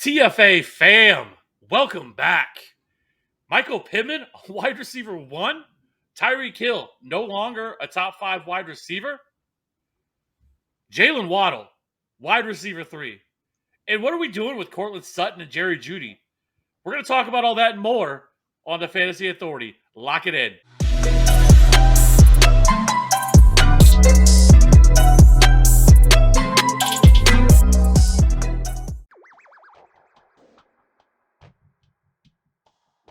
TFA fam, welcome back. Michael Pittman, wide receiver 1. Tyreek Hill, no longer a top 5 wide receiver. Jalen Waddle, wide receiver 3. And what are we doing with Cortland Sutton and Jerry Jeudy? We're going to talk about all that and more on the Fantasy Authority. Lock it in.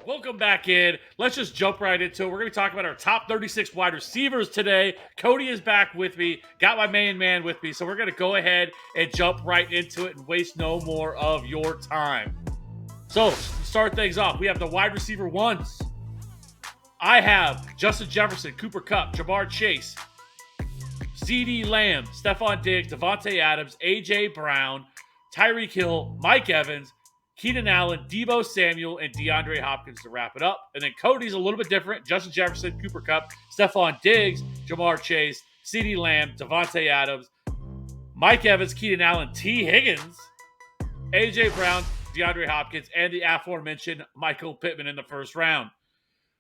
Welcome back in. Let's just jump right into it. We're going to be talking about our top 36 wide receivers today. Cody is back with me. Got my main man with me. So we're going to go ahead and jump right into it and waste no more of your time. So, to start things off, we have the wide receiver 1s. I have Justin Jefferson, Cooper Kupp, Jamar Chase, CeeDee Lamb, Stephon Diggs, Davante Adams, A.J. Brown, Tyreek Hill, Mike Evans, Keenan Allen, Deebo Samuel, and DeAndre Hopkins to wrap it up. And then Cody's a little bit different. Justin Jefferson, Cooper Kupp, Stephon Diggs, Jamar Chase, CeeDee Lamb, Davante Adams, Mike Evans, Keenan Allen, T. Higgins, A.J. Brown, DeAndre Hopkins, and the aforementioned Michael Pittman in the first round.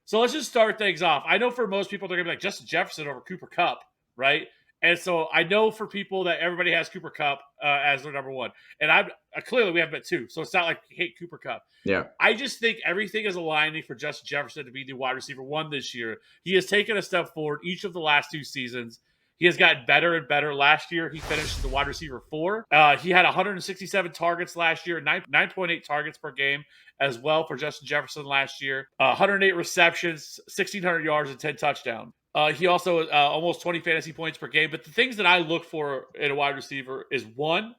So let's just start things off. I know for most people, they're going to be like Justin Jefferson over Cooper Kupp, right? And so I know for people that everybody has Cooper Kupp as their number 1. And I'm clearly we have him at 2. So it's not like we hate Cooper Kupp. Yeah. I just think everything is aligning for Justin Jefferson to be the wide receiver 1 this year. He has taken a step forward each of the last 2 seasons. He has gotten better and better. Last year, he finished as the wide receiver 4. He had 167 targets last year, 9.8 targets per game as well for Justin Jefferson last year. 108 receptions, 1,600 yards, and 10 touchdowns. He also almost 20 fantasy points per game. But the things that I look for in a wide receiver is, 1,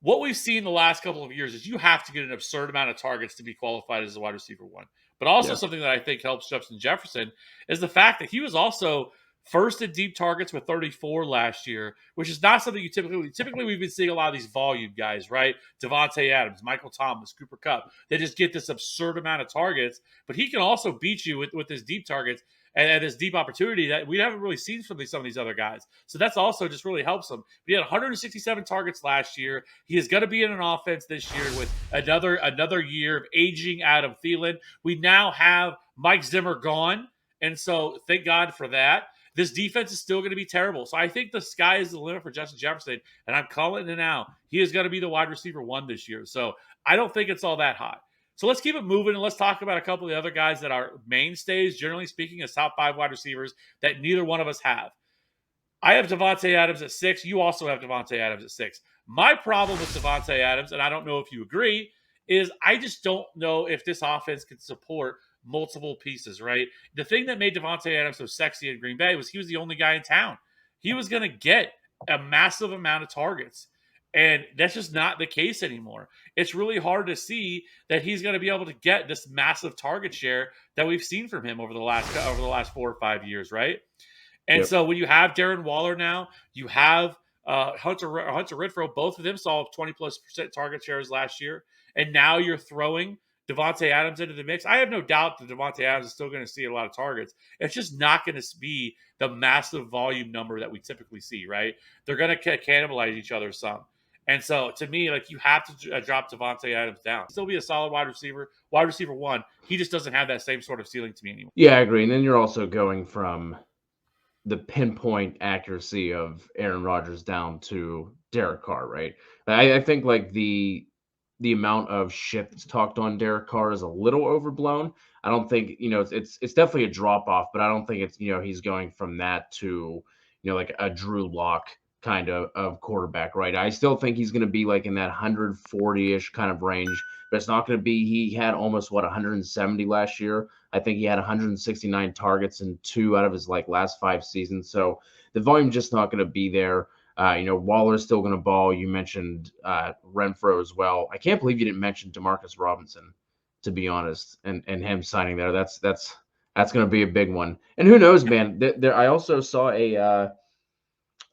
what we've seen the last couple of years is you have to get an absurd amount of targets to be qualified as a wide receiver 1. But also something that I think helps Justin Jefferson is the fact that he was also first in deep targets with 34 last year, which is not something you typically we've been seeing a lot of these volume guys, right? Davante Adams, Michael Thomas, Cooper Kupp. They just get this absurd amount of targets, but he can also beat you with his deep targets and his deep opportunity that we haven't really seen from some of these other guys. So that's also just really helps him. But he had 167 targets last year. He is going to be in an offense this year with another year of aging Adam Thielen. We now have Mike Zimmer gone, and so thank God for that. This defense is still going to be terrible. So I think the sky is the limit for Justin Jefferson, and I'm calling it now. He is going to be the wide receiver 1 this year. So I don't think it's all that hot. So let's keep it moving, and let's talk about a couple of the other guys that are mainstays, generally speaking, as top 5 wide receivers that neither one of us have. I have Davante Adams at 6. You also have Davante Adams at 6. My problem with Davante Adams, and I don't know if you agree, is I just don't know if this offense can support multiple pieces, right? The thing that made Davante Adams so sexy in Green Bay was he was the only guy in town. He was going to get a massive amount of targets. And that's just not the case anymore. It's really hard to see that he's going to be able to get this massive target share that we've seen from him over the last 4 or 5 years, right? And so when you have Darren Waller now, you have Hunter Renfrow, both of them saw 20+% target shares last year, and now you're throwing Davante Adams into the mix. I have no doubt that Davante Adams is still going to see a lot of targets. It's just not going to be the massive volume number that we typically see, right? They're going to cannibalize each other some. And so, to me, like, you have to drop Davante Adams down. Still be a solid wide receiver 1. He just doesn't have that same sort of ceiling to me anymore. Yeah, I agree. And then you're also going from the pinpoint accuracy of Aaron Rodgers down to Derek Carr, right? I think, like, the amount of shit that's talked on Derek Carr is a little overblown. I don't think, it's definitely a drop-off, but I don't think it's, he's going from that to, like a Drew Lock kind of quarterback, right? I still think he's going to be like in that 140-ish kind of range, but it's not going to be, he had almost 170 last year. I think he had 169 targets in 2 out of his last 5 seasons. So the volume just not going to be there. Waller's still going to ball. You mentioned Renfrow as well. I can't believe you didn't mention Demarcus Robinson, to be honest, and him signing there. That's going to be a big one. And who knows, man? I also saw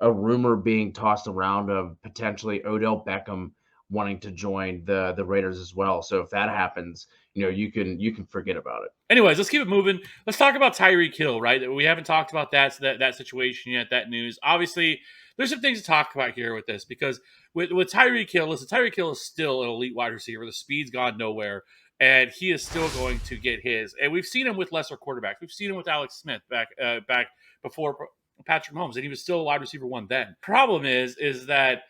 a rumor being tossed around of potentially Odell Beckham wanting to join the Raiders as well. So if that happens, you can forget about it. Anyways, let's keep it moving. Let's talk about Tyreek Hill, right? We haven't talked about that situation yet, that news. Obviously, there's some things to talk about here with this because with Tyreek Hill, listen, Tyreek Hill is still an elite wide receiver. The speed's gone nowhere, and he is still going to get his. And we've seen him with lesser quarterbacks. We've seen him with Alex Smith back before Patrick Mahomes, and he was still a wide receiver one then. Problem is that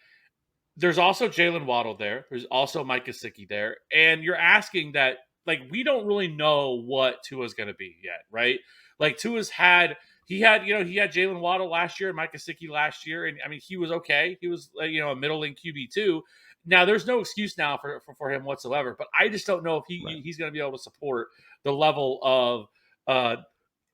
there's also Jalen Waddle there. There's also Mike Gesicki there. And you're asking that, like, we don't really know what Tua's going to be yet, right? Like, he had Jalen Waddle last year and Mike Gesicki last year. And, I mean, he was okay. He was, a middling QB2. Now, there's no excuse now for him whatsoever. But I just don't know if he's going to be able to support the level of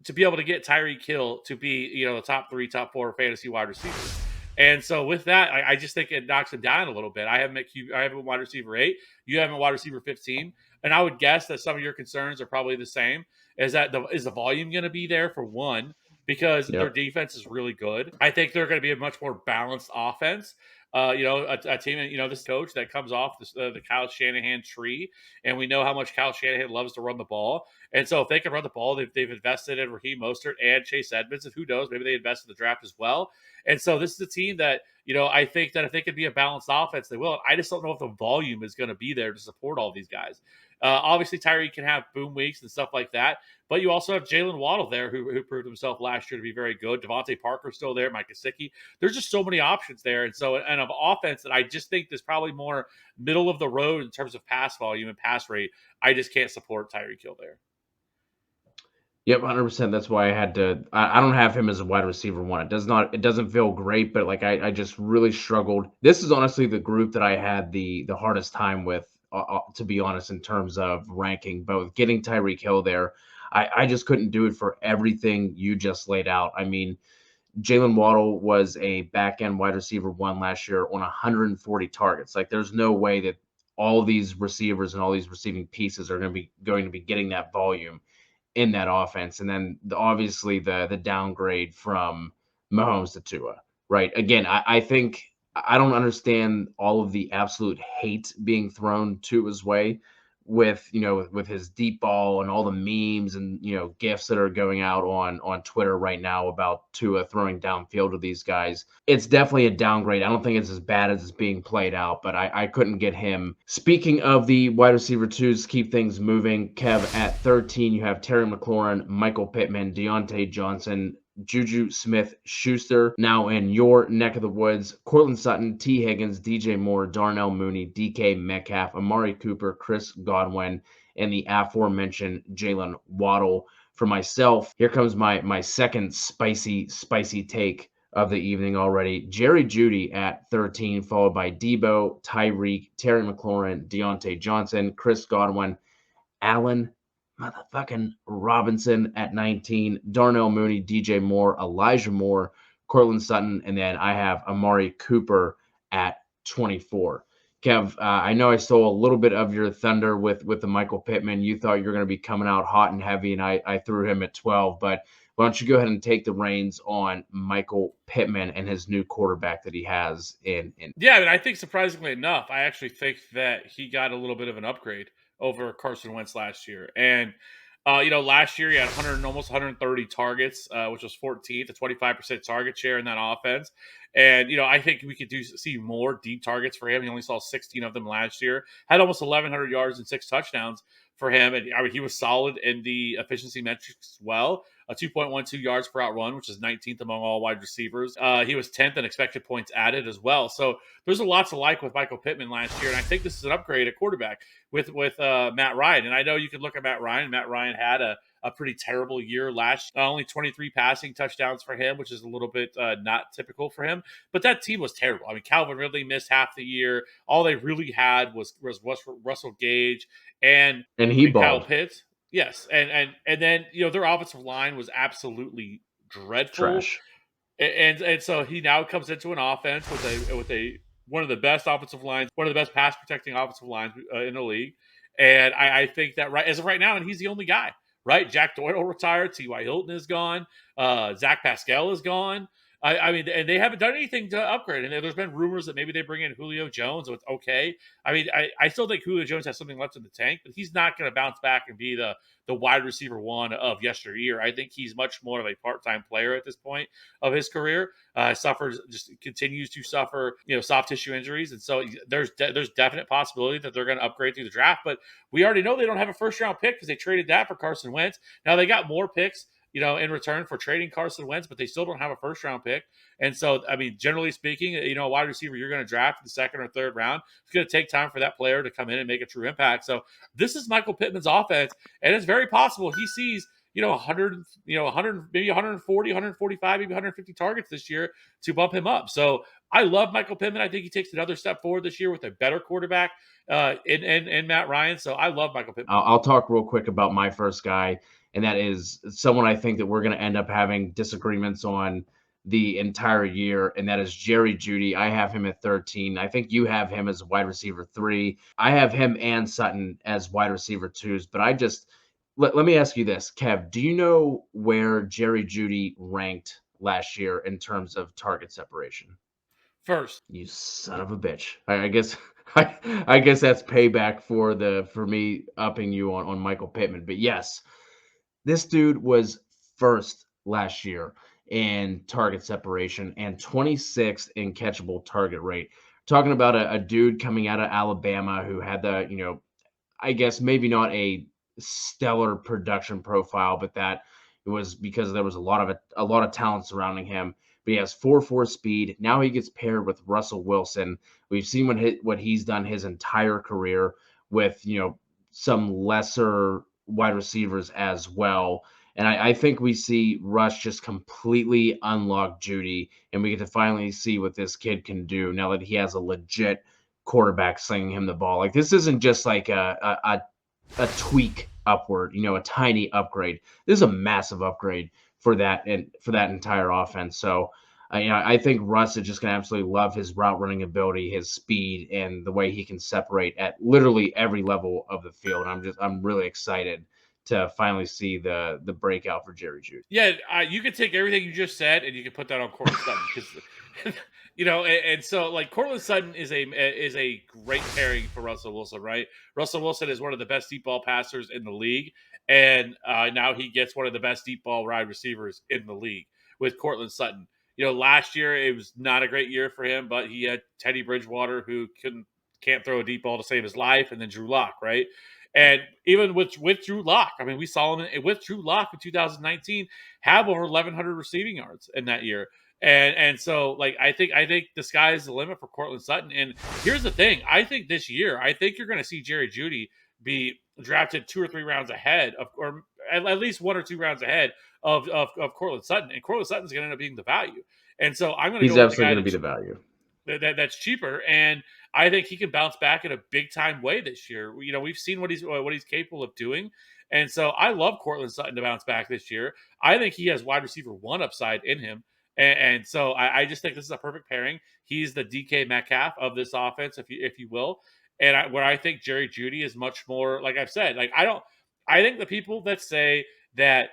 to be able to get Tyreek Hill to be, the top 3, top 4 fantasy wide receivers. And so with that, I just think it knocks him down a little bit. I have him wide receiver 8. You have him wide receiver 15. And I would guess that some of your concerns are probably the same. Is the volume going to be there for one? Because their defense is really good. I think they're going to be a much more balanced offense. A team, this coach that comes off the Kyle Shanahan tree, and we know how much Kyle Shanahan loves to run the ball. And so if they can run the ball, they've invested in Raheem Mostert and Chase Edmonds, and who knows, maybe they invest in the draft as well. And so this is a team that, I think that if they could be a balanced offense, they will. I just don't know if the volume is going to be there to support all these guys. Obviously, Tyreek can have boom weeks and stuff like that, but you also have Jalen Waddle there who proved himself last year to be very good. Devontae Parker's still there, Mike Gesicki. There's just so many options there. And so, and of offense that I just think there's probably more middle of the road in terms of pass volume and pass rate. I just can't support Tyreek Hill there. Yep, 100%. That's why I had to. I don't have him as a wide receiver 1. It doesn't feel great, but like I just really struggled. This is honestly the group that I had the hardest time with, to be honest, in terms of ranking both. Getting Tyreek Hill there, I just couldn't do it for everything you just laid out. I mean, Jalen Waddle was a back end wide receiver 1 last year on 140 targets. Like, there's no way that all these receivers and all these receiving pieces are going to be getting that volume in that offense. And then obviously the downgrade from Mahomes to Tua, right? Again, I think I don't understand all of the absolute hate being thrown Tua's way with his deep ball and all the memes and gifs that are going out on Twitter right now about Tua throwing downfield to these guys. It's definitely a downgrade. I don't think it's as bad as it's being played out, but I couldn't get him. Speaking of the wide receiver 2s, keep things moving. Kev, at 13, you have Terry McLaurin, Michael Pittman, Deontay Johnson, Juju Smith-Schuster. Now in your neck of the woods, Courtland Sutton, T. Higgins, DJ Moore, Darnell Mooney, DK Metcalf, Amari Cooper, Chris Godwin, and the aforementioned Jalen Waddle. For myself, here comes my second spicy take of the evening already. Jerry Jeudy at 13, followed by Debo, Tyreek, Terry McLaurin, Deontay Johnson, Chris Godwin, Allen motherfucking Robinson at 19, Darnell Mooney, DJ Moore, Elijah Moore, Courtland Sutton, and then I have Amari Cooper at 24. Kev, I know I stole a little bit of your thunder with the Michael Pittman. You thought you were going to be coming out hot and heavy, and I threw him at 12. But why don't you go ahead and take the reins on Michael Pittman and his new quarterback that he has in. Yeah, I mean, I think surprisingly enough, I actually think that he got a little bit of an upgrade over Carson Wentz last year. And, last year he had almost 130 targets, which was 14th, a 25% target share in that offense. And, I think we could see more deep targets for him. He only saw 16 of them last year, had almost 1,100 yards and 6 touchdowns for him. And I mean, he was solid in the efficiency metrics as well. 2.12 yards per out run, which is 19th among all wide receivers. He was 10th in expected points added as well. So there's a lot to like with Michael Pittman last year. And I think this is an upgrade at quarterback with Matt Ryan. And I know you could look at Matt Ryan. Matt Ryan had a pretty terrible year last year. Only 23 passing touchdowns for him, which is a little bit not typical for him. But that team was terrible. I mean, Calvin Ridley missed half the year. All they really had was Russell Gage and Kyle Pitts. Yes, and then their offensive line was absolutely dreadful. Trash. And so he now comes into an offense with a one of the best offensive lines, one of the best pass protecting offensive lines in the league. And I think that as of right now, and he's the only guy, right? Jack Doyle retired, T.Y. Hilton is gone, Zach Pascal is gone. I mean, and they haven't done anything to upgrade. And there's been rumors that maybe they bring in Julio Jones, so it's okay. I mean, I still think Julio Jones has something left in the tank, but he's not going to bounce back and be the wide receiver one of yesteryear. I think he's much more of a part-time player at this point of his career. Continues to suffer, soft tissue injuries, and so there's definite possibility that they're going to upgrade through the draft. But we already know they don't have a first round pick because they traded that for Carson Wentz. Now they got more picks, in return for trading Carson Wentz, but they still don't have a first round pick. And so, I mean, generally speaking, a wide receiver you're going to draft in the second or third round, it's going to take time for that player to come in and make a true impact. So this is Michael Pittman's offense, and it's very possible he sees 100, 100, maybe 140, 145, maybe 150 targets this year to bump him up. So I love Michael Pittman. I think he takes another step forward this year with a better quarterback in Matt Ryan. So I love Michael Pittman. I'll talk real quick about my first guy, and that is someone I think that we're going to end up having disagreements on the entire year, and that is Jerry Jeudy. I have him at 13. I think you have him as wide receiver 3. I have him and Sutton as wide receiver 2s, but let me ask you this, Kev. Do you know where Jerry Jeudy ranked last year in terms of target separation? First. You son of a bitch. I guess I guess that's payback for me upping you on Michael Pittman. But yes, this dude was first last year in target separation and 26th in catchable target rate. Talking about a dude coming out of Alabama who had I guess maybe not a stellar production profile, but that it was because there was a lot of talent surrounding him. But he has 4.4 speed. Now he gets paired with Russell Wilson. We've seen what he's done his entire career with some lesser wide receivers as well. And I think we see Rush just completely unlock Jeudy, and we get to finally see what this kid can do now that he has a legit quarterback slinging him the ball. Like, this isn't just like a tweak upward, a tiny upgrade. This is a massive upgrade for that entire offense. So, I think Russ is just going to absolutely love his route running ability, his speed, and the way he can separate at literally every level of the field. I'm really excited to finally see the breakout for Jerry Jeudy. Yeah, you can take everything you just said and you can put that on Courtland Sutton because and so like Courtland Sutton is a great pairing for Russell Wilson, right? Russell Wilson is one of the best deep ball passers in the league, and now he gets one of the best deep ball wide receivers in the league with Courtland Sutton. Last year it was not a great year for him, but he had Teddy Bridgewater who can't throw a deep ball to save his life, and then Drew Lock, right? And even with Drew Lock, I mean, we saw him with Drew Lock in 2019 have over 1,100 receiving yards in that year. And so, like, I think the sky is the limit for Courtland Sutton. And here's the thing: I think this year, you're going to see Jerry Jeudy be drafted 2 or 3 rounds ahead of, or at least 1 or 2 rounds ahead of Courtland Sutton. And Courtland Sutton's going to end up being the value. And so I'm going to He's absolutely going to be the value. That's cheaper, and I think he can bounce back in a big time way this year. We've seen what he's capable of doing, and so I love Courtland Sutton to bounce back this year. I think he has wide receiver 1 upside in him, and so I just think this is a perfect pairing. He's the DK Metcalf of this offense, if you will, and where I think Jerry Jeudy is much more, like I've said, like I think the people that say that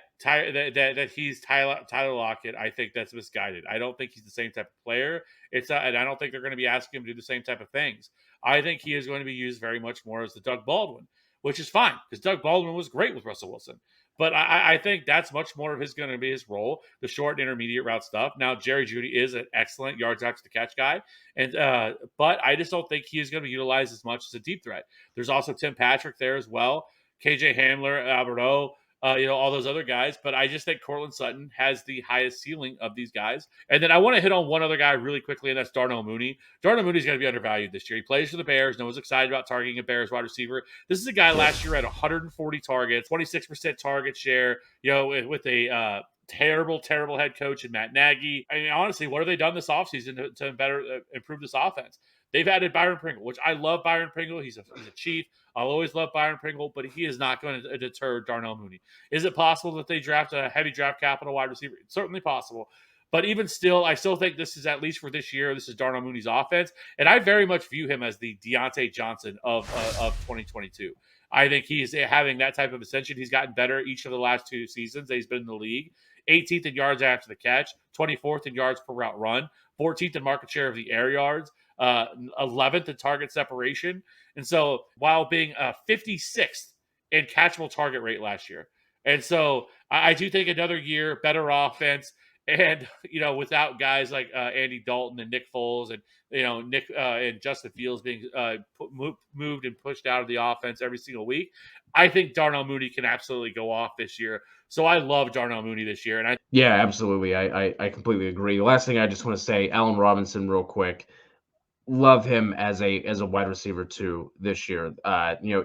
he's Tyler Lockett, I think that's misguided. I don't think he's the same type of player. And I don't think they're going to be asking him to do the same type of things. I think he is going to be used very much more as the Doug Baldwin, which is fine because Doug Baldwin was great with Russell Wilson. But I think that's much more of going to be his role, the short and intermediate route stuff. Now, Jerry Jeudy is an excellent yards after the catch guy, and but I just don't think he is going to be utilized as much as a deep threat. There's also Tim Patrick there as well, KJ Hamler, Albert O. All those other guys. But I just think Courtland Sutton has the highest ceiling of these guys. And then I want to hit on one other guy really quickly, and that's Darnell Mooney. Darnell Mooney's going to be undervalued this year. He plays for the Bears. No one's excited about targeting a Bears wide receiver. This is a guy last year had 140 targets, 26% target share, with a terrible head coach in Matt Nagy. I mean, honestly, what have they done this offseason to better improve this offense? They've added Byron Pringle, which I love Byron Pringle. He's a Chief. I'll always love Byron Pringle, but he is not going to deter Darnell Mooney. Is it possible that they draft a heavy draft capital wide receiver? It's certainly possible. But even still, I still think this is, at least for this year, this is Darnell Mooney's offense. And I very much view him as the Deontay Johnson of 2022. I think he's having that type of ascension. He's gotten better each of the last 2 seasons that he's been in the league. 18th in yards after the catch, 24th in yards per route run, 14th in market share of the air yards, 11th in target separation. And so while being 56th in catchable target rate last year. And so I do think another year, better offense. And, without guys like Andy Dalton and Nick Foles and, Nick and Justin Fields being moved and pushed out of the offense every single week, I think Darnell Mooney can absolutely go off this year. So I love Darnell Mooney this year. And Yeah, absolutely. I completely agree. The last thing I just want to say, Allen Robinson, real quick. Love him as a wide receiver too this year.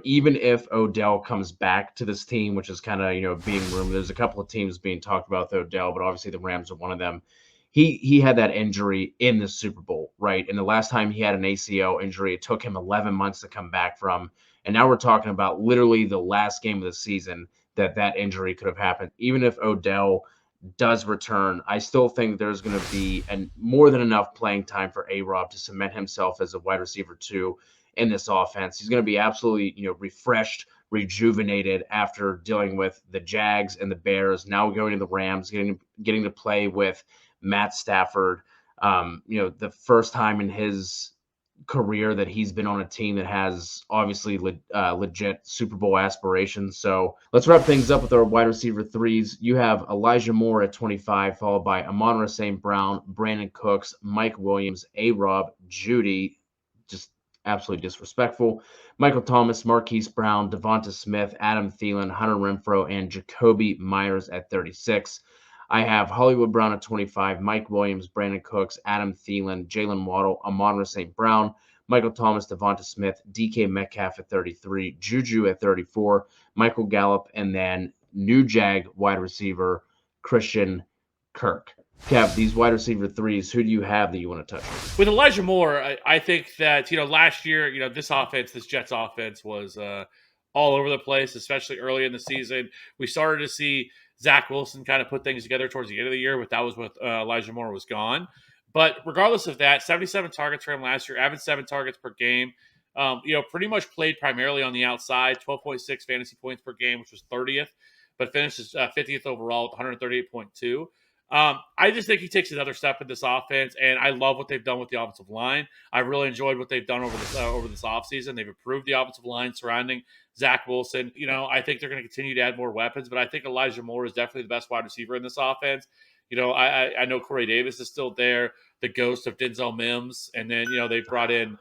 Even if Odell comes back to this team, which is kind of being rumored, there's a couple of teams being talked about with Odell, but obviously the Rams are one of them. He had that injury in the Super Bowl, right? And the last time he had an ACL injury, it took him 11 months to come back from. And now we're talking about literally the last game of the season that injury could have happened. Even if Odell does return, I still think there's going to be more than enough playing time for A-Rob to cement himself as a wide receiver too in this offense. He's going to be absolutely, refreshed, rejuvenated after dealing with the Jags and the Bears. Now going to the Rams, getting to play with Matt Stafford. The first time in his career that he's been on a team that has obviously legit Super Bowl aspirations. So let's wrap things up with our wide receiver threes. You have Elijah Moore at 25, followed by Amon-Ra St. Brown, Brandon Cooks, Mike Williams, A-Rob, Judy, just absolutely disrespectful, Michael Thomas, Marquise Brown, Devonta Smith, Adam Thielen, Hunter Renfrow, and Jacoby Myers at 36. I have Hollywood Brown at 25, Mike Williams, Brandon Cooks, Adam Thielen, Jalen Waddle, Amon-Ra St. Brown, Michael Thomas, Devonta Smith, DK Metcalf at 33, Juju at 34, Michael Gallup, and then new Jag wide receiver Christian Kirk. Kev, these wide receiver threes, who do you have that you want to touch on? With Elijah Moore, I think that, last year, this Jets offense was all over the place, especially early in the season. We started to see Zach Wilson kind of put things together towards the end of the year, but that was when Elijah Moore was gone. But regardless of that, 77 targets for him last year, averaged 7 targets per game. Pretty much played primarily on the outside, 12.6 fantasy points per game, which was 30th, but finishes 50th overall with 138.2. I just think he takes another step in this offense, and I love what they've done with the offensive line. I really enjoyed what they've done over this offseason. They've improved the offensive line surrounding Zach Wilson. I think they're going to continue to add more weapons, but I think Elijah Moore is definitely the best wide receiver in this offense. I know Corey Davis is still there, the ghost of Denzel Mims, and then they've brought in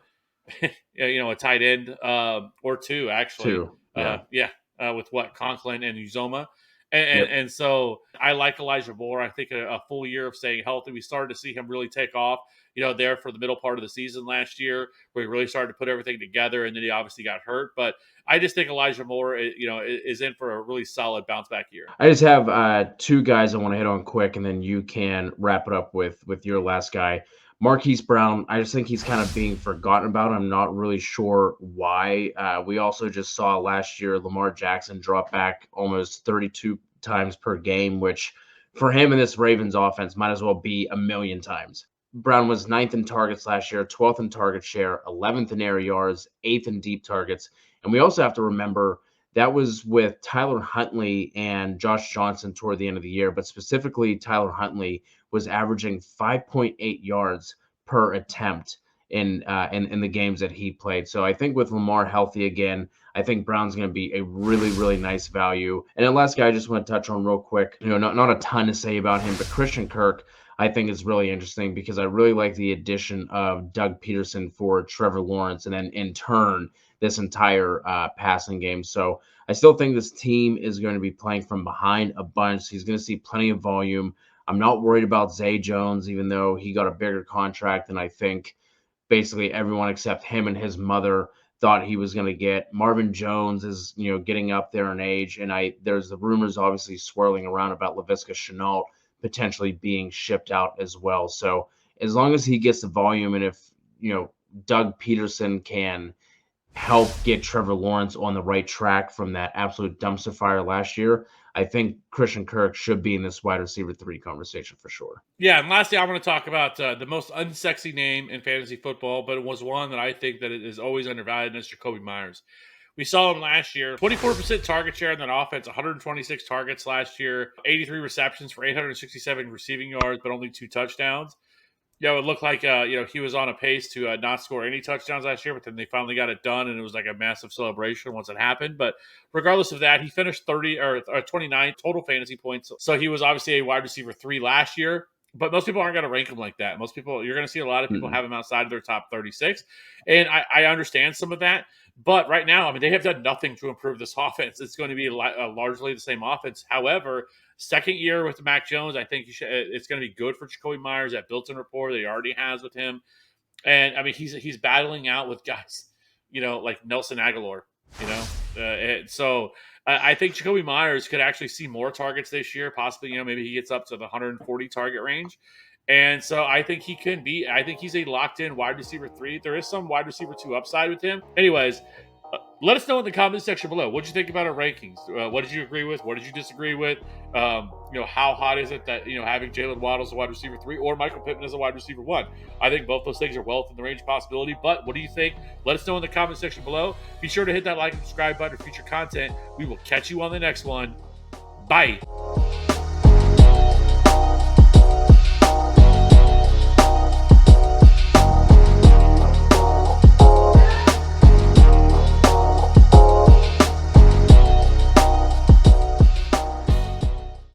a tight end or two actually. Two, yeah. With Conklin and Uzoma. And so I like Elijah Moore. I think a full year of staying healthy. We started to see him really take off, there for the middle part of the season last year, where he really started to put everything together, and then he obviously got hurt. But I just think Elijah Moore, is in for a really solid bounce back year. I just have two guys I want to hit on quick, and then you can wrap it up with your last guy. Marquise Brown, I just think he's kind of being forgotten about. I'm not really sure why. We also just saw last year Lamar Jackson drop back almost 32 times per game, which for him in this Ravens offense might as well be a million times. Brown was 9th in targets last year, 12th in target share, 11th in air yards, 8th in deep targets. And we also have to remember that was with Tyler Huntley and Josh Johnson toward the end of the year, but specifically Tyler Huntley was averaging 5.8 yards per attempt in the games that he played. So I think with Lamar healthy again, I think Brown's going to be a really, really nice value. And the last guy I just want to touch on real quick, not a ton to say about him, but Christian Kirk I think is really interesting because I really like the addition of Doug Peterson for Trevor Lawrence and then in turn this entire passing game. So I still think this team is going to be playing from behind a bunch. He's going to see plenty of volume. I'm not worried about Zay Jones, even though he got a bigger contract than I think basically everyone except him and his mother thought he was going to get. Marvin Jones is, getting up there in age, and there's the rumors obviously swirling around about Laviska Shenault potentially being shipped out as well. So as long as he gets the volume, and if Doug Peterson can help get Trevor Lawrence on the right track from that absolute dumpster fire last year, I think Christian Kirk should be in this wide receiver 3 conversation for sure. Yeah, and lastly, I want to talk about the most unsexy name in fantasy football, but it was one that I think that it is always undervalued, and that's Jacoby Myers. We saw him last year, 24% target share in that offense, 126 targets last year, 83 receptions for 867 receiving yards, but only 2 touchdowns. It looked like he was on a pace to not score any touchdowns last year, but then they finally got it done, and it was like a massive celebration once it happened. But regardless of that, he finished 29 total fantasy points. So he was obviously a wide receiver 3 last year. But most people aren't going to rank him like that. Most people, you're going to see a lot of people have him outside of their top 36. And I understand some of that. But right now, I mean, they have done nothing to improve this offense. It's going to be largely the same offense. However, second year with Mac Jones, I think it's going to be good for Jacoby Myers, that built-in rapport that he already has with him. And, I mean, he's battling out with guys, like Nelson Aguilar, so I think Jacoby Myers could actually see more targets this year. Possibly, maybe he gets up to the 140 target range. And so I think I think he's a locked-in wide receiver 3. There is some wide receiver 2 upside with him. Anyways, let us know in the comment section below. What did you think about our rankings? What did you agree with? What did you disagree with? How hot is it that, having Jalen Waddle as a wide receiver 3 or Michael Pittman as a wide receiver 1? I think both those things are well within the range of possibility. But what do you think? Let us know in the comment section below. Be sure to hit that like and subscribe button for future content. We will catch you on the next one. Bye.